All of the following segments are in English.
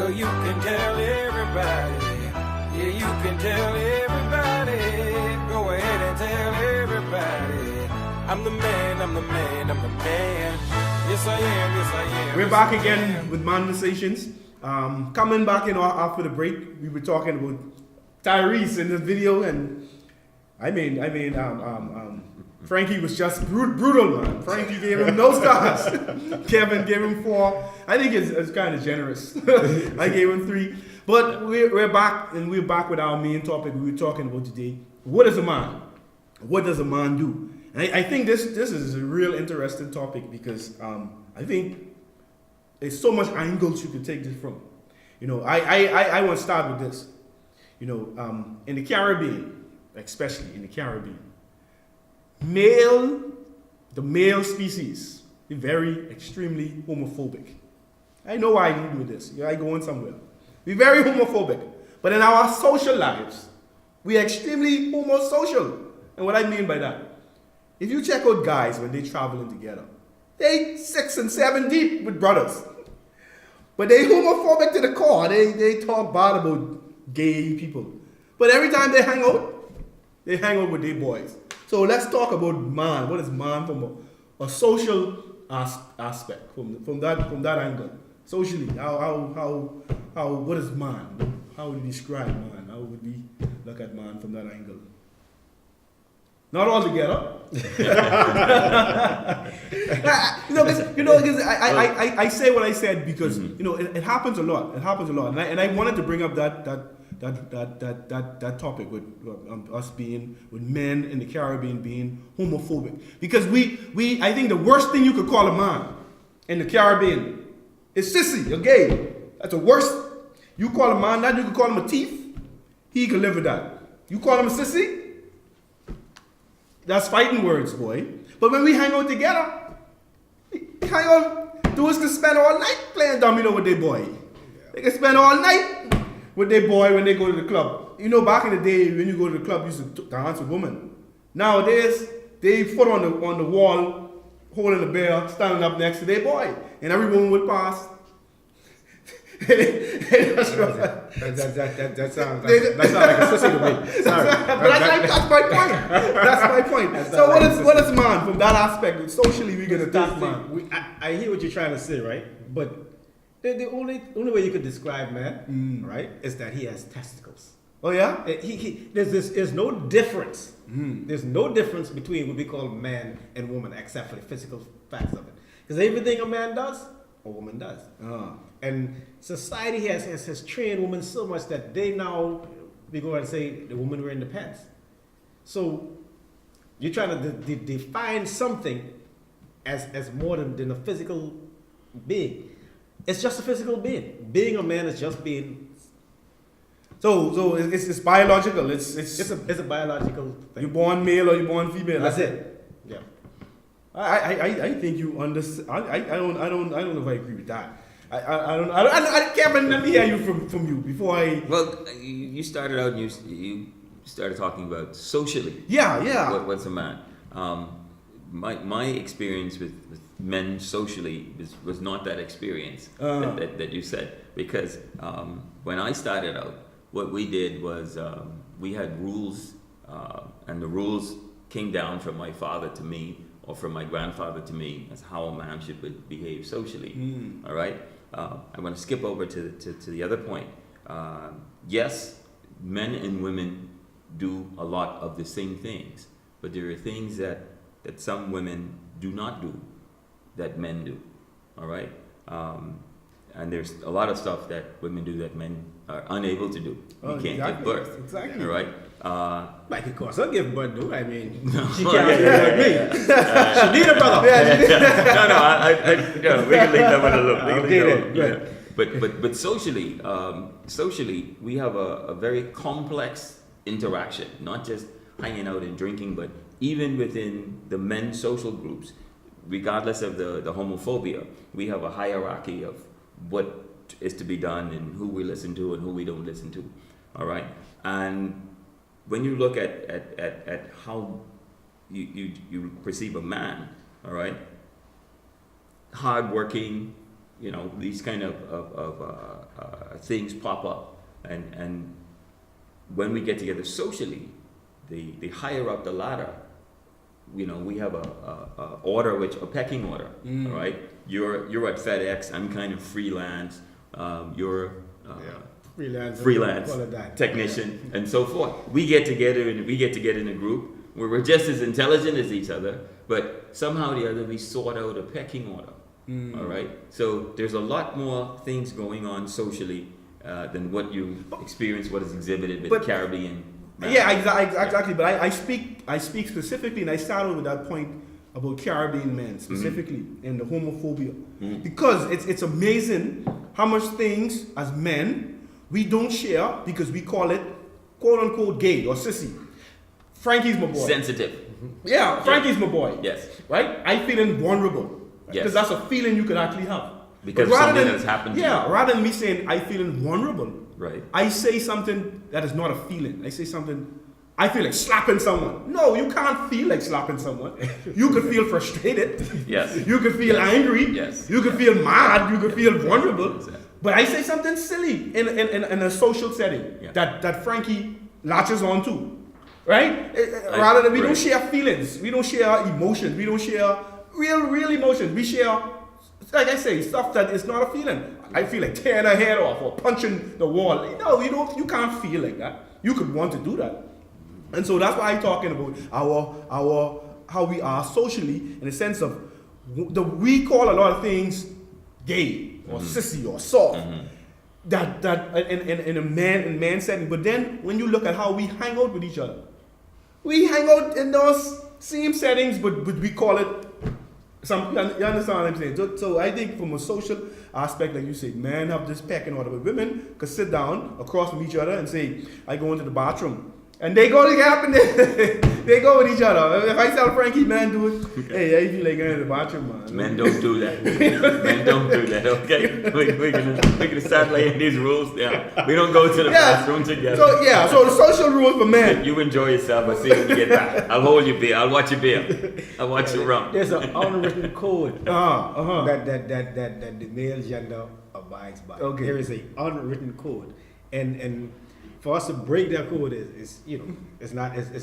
Well, you can tell everybody. Yeah, you can tell everybody. Go ahead and tell everybody. I'm the man, I'm the man, I'm the man. Yes, I am, yes, I am. We're back again with Manversations. Coming back, after the break, we were talking about Tyrese in the video, and Frankie was just brutal, man. Frankie gave him no stars. Kevin gave him 4. I think it's kind of generous. I gave him 3. But we're back, and we're back with our main topic we were talking about today. What is a man? What does a man do? And I think this is a real interesting topic because I think there's so much angles you could take this from. I want to start with this. In the Caribbean, especially in the Caribbean, the male species is very extremely homophobic. I know why I do this. I going somewhere. We're very homophobic. But in our social lives, we're extremely homosocial. And what I mean by that, if you check out guys when they traveling together, they 6 and 7 deep with brothers. But they homophobic to the core. They talk bad about gay people. But every time they hang out with their boys. So let's talk about man. What is man from a social aspect, from that angle? Socially, what is man? How would we describe man? How would we look at man from that angle? Not all together. I say what I said because it happens a lot. It happens a lot, and I wanted to bring up that topic with us being with men in the Caribbean being homophobic because I think the worst thing you could call a man in the Caribbean is sissy or gay. That's the worst. You call a man that, you could call him a thief. He can live with that. You call him a sissy. That's fighting words, boy. But when we hang out together, dudes can spend all night playing domino with their boy. They can spend all night with their boy when they go to the club. Back in the day, when you go to the club, you used to dance with women. Nowadays, they foot on the wall, holding the bear, standing up next to their boy. And every woman would pass. That sounds like a sissy to me. Sorry. That's my point. That's my point. So what is man from that aspect? Socially, we're gonna take man. I hear what you're trying to say, right? But the only way you could describe man, right, is that he has testicles. Oh yeah. There's no difference. There's no difference between what we call man and woman, except for the physical facts of it. Because everything a man does, a woman does. And society has trained women so much that they now, we go and say the women were in the pants. So you're trying to define something as more than a physical being. It's just a physical being. Being a man is just being. So it's biological. It's a biological thing. You're born male or you're born female. That's it. Yeah. I think you understand. I don't know if I agree with that. I Kevin, let me hear you from you before I. Well, you started out and you started talking about socially. Yeah. What's a man? My experience with men socially was not that experience that you said, because when I started out, what we did was we had rules, and the rules came down from my father to me, or from my grandfather to me, as how a man should behave socially. All right. I'm going to skip over to the other point. Yes, men and women do a lot of the same things, but there are things that some women do not do that men do. All right. And there's a lot of stuff that women do that men are unable to do. You can't give birth. Exactly. All right. Like, of course, I'll give birth, do I mean, she Well, can't give me. She need a brother. No, we can leave that one alone. Okay, But socially, we have a very complex interaction, not just hanging out and drinking, but even within the men's social groups, regardless of the homophobia, we have a hierarchy of what is to be done and who we listen to and who we don't listen to. All right. And when you look at how you perceive a man, all right, hardworking, these kind of things pop up, and when we get together socially, the higher up the ladder, we have a order, a pecking order. All right, you're at FedEx, I'm kind of freelance, you're freelance technician, and so forth. We get together in a group where we're just as intelligent as each other, but somehow or the other we sort out a pecking order. All right, so there's a lot more things going on socially than what you experience, what is exhibited with the Caribbean. Yeah, exactly. But I speak specifically, and I started with that point about Caribbean men specifically and the homophobia, because it's amazing how much things as men we don't share because we call it quote unquote gay or sissy. Frankie's my boy. Sensitive. Yeah, Frankie's my boy. Yes. Right? I feeling vulnerable. Yes. Because that's a feeling you could actually have. Because something has happened to you. Yeah, rather than me saying I feeling vulnerable, right, I say something that is not a feeling. I say something, I feel like slapping someone. No, you can't feel like slapping someone. You could feel frustrated. Yes. You could feel angry. Yes. You could feel mad. You could feel vulnerable. Exactly. But I say something silly in a social setting that Frankie latches on to. Right? Rather than we don't share feelings. We don't share emotions. We don't share real emotions. We share, like I say, stuff that is not a feeling. I feel like tearing her head off or punching the wall. No, you can't feel like that. You could want to do that. And so that's why I'm talking about our how we are socially, in the sense of we call a lot of things gay or sissy or soft. That in a man setting. But then when you look at how we hang out with each other, we hang out in those same settings, but we call it some. You understand what I'm saying? So I think from a social aspect, like you say, men have this pecking order, but women could sit down across from each other and say, I go into the bathroom. And they go together and they go with each other. If I tell Frankie, man, do it, hey, I feel like going to the bathroom, man. Men don't do that. Men don't do that, okay? We're gonna start laying these rules down. We don't go to the bathroom together. So the social rules for men. You enjoy yourself, but see when you get back. I'll hold your beer. I'll watch your beer. I'll watch your rum. There's an unwritten code that the male gender abides by. Okay. There is an unwritten code, and for us to break that code is it's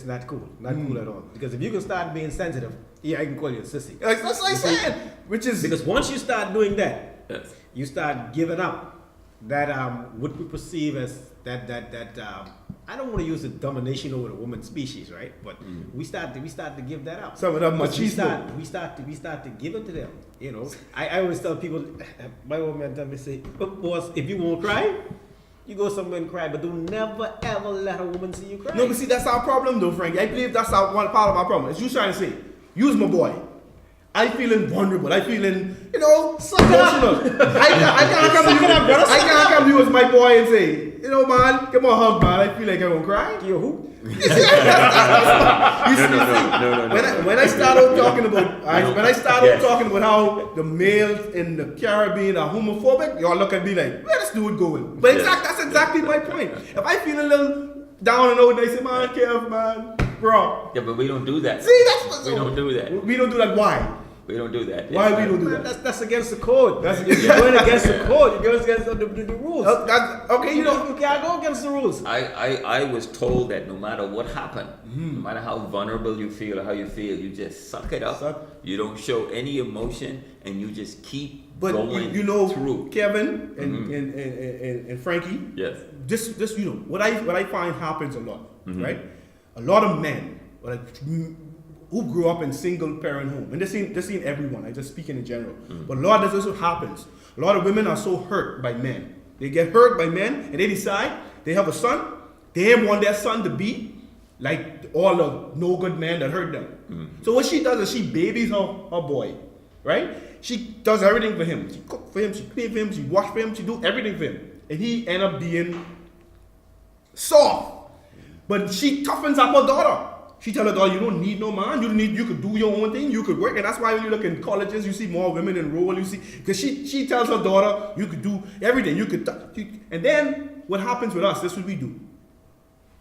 not cool, cool at all. Because if you can start being sensitive, I can call you a sissy. That's what I said. Which is because once you start doing that, Yes. you start giving up that what we perceive as that I don't want to use the domination over the woman species, right? But we start to give that up. Some of them machismo. We start to give it to them. I always tell people, my old man tell me, say, boss, if you won't cry, you go somewhere and cry, but don't never ever let a woman see you cry. No, but see, that's our problem though, Frankie. I believe that's one part of our problem. As you trying to say, use my boy. I feeling vulnerable. I feeling, emotional. I can't come to you as my boy and say, man, come on, hug, man. I feel like I'm gonna cry. You who? No. When I start out talking about how the males in the Caribbean are homophobic, y'all look at me like, where this dude going? But that's exactly my point. If I feel a little down and out, and I say, man, Kev, man, bro. Yeah, but we don't do that. See, that's what we don't do that. We don't do that. Why? We don't do that. Why we don't do that? That's against the code. You're going against the code. You're going against the rules. Okay, you can't go against the rules. I was told that no matter what happened, no matter how vulnerable you feel or how you feel, you just suck it up. You don't show any emotion, and you just keep going through. Kevin and Frankie. Yes. This what I find happens a lot, right? A lot of men, who grew up in single parent home, and this ain't everyone, I'm just speaking in general, but a lot of this also happens. A lot of women are so hurt by men. They get hurt by men, and they decide they have a son, they want their son to be like all the no good men that hurt them. So what she does is she babies her boy, right? She does everything for him. She cook for him, she clean for him, she wash for him, she do everything for him. And he end up being soft. But she toughens up her daughter. She tell her daughter, you don't need no man. You could do your own thing. You could work. And that's why when you look in colleges, you see more women enroll. You see, because she tells her daughter, you could do everything. And then what happens with us? This is what we do.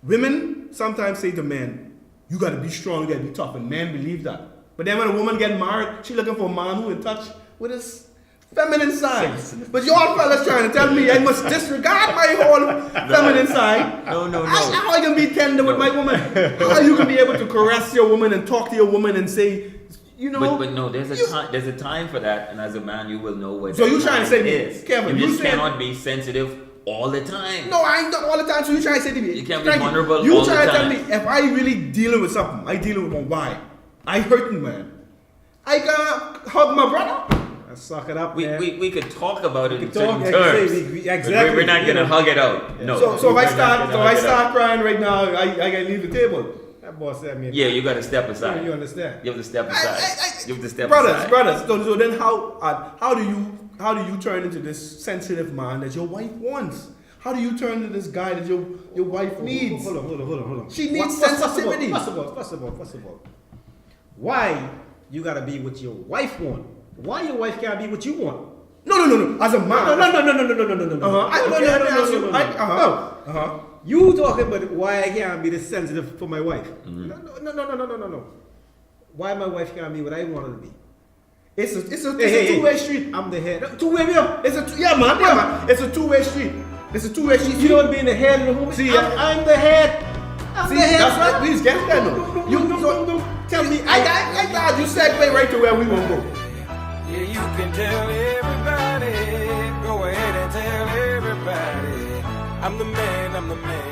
Women sometimes say to men, you got to be strong, you got to be tough. And men believe that. But then when a woman get married, she looking for a man who in touch with his feminine side. But y'all fellas trying to tell me I must disregard my whole feminine side. No. How I can be tender with my woman? How you can be able to caress your woman and talk to your woman and say, you know? But no, there's a time for that, and as a man, you will know what. So that you trying to say time to me, is. Kevin, you you just said- cannot be sensitive all the time. No, I ain't done all the time. So you trying to say to me, You can't be Frankie, vulnerable you all the trying to tell time. me if I really dealing with something, I dealing with one. Why? I hurting, man. I can hug my brother. Let's suck it up, We, man. we could talk about it We in could talk, certain yeah, terms. exactly. But we're not gonna hug it out. No. So if we're I not start, gonna hug it out. crying right now, I gotta leave the table. That boss said me. Yeah, you gotta step aside. You understand? You have to step aside. You have to step brothers, aside. brothers. So then how do you turn into this sensitive man that your wife wants? How do you turn into this guy that your wife needs? Hold on. She needs First sensitivity. of all, why you gotta be what your wife want? Why your wife can't be what you want? No. As a man. No. Uh-huh. You talking about why I can't be this sensitive for my wife? No. Why my wife can't be what I want her to be? It's a two-way street. I'm the head. Two-way, yeah. Yeah, man. It's a two-way street. It's a two-way street. You don't be in the head of the woman. See, I'm the head. I'm See, the head. that's right. Please get that now. No. Tell me. I thought you segue right to where we gonna go. Yeah, you can tell everybody. Go ahead and tell everybody. I'm the man, I'm the man.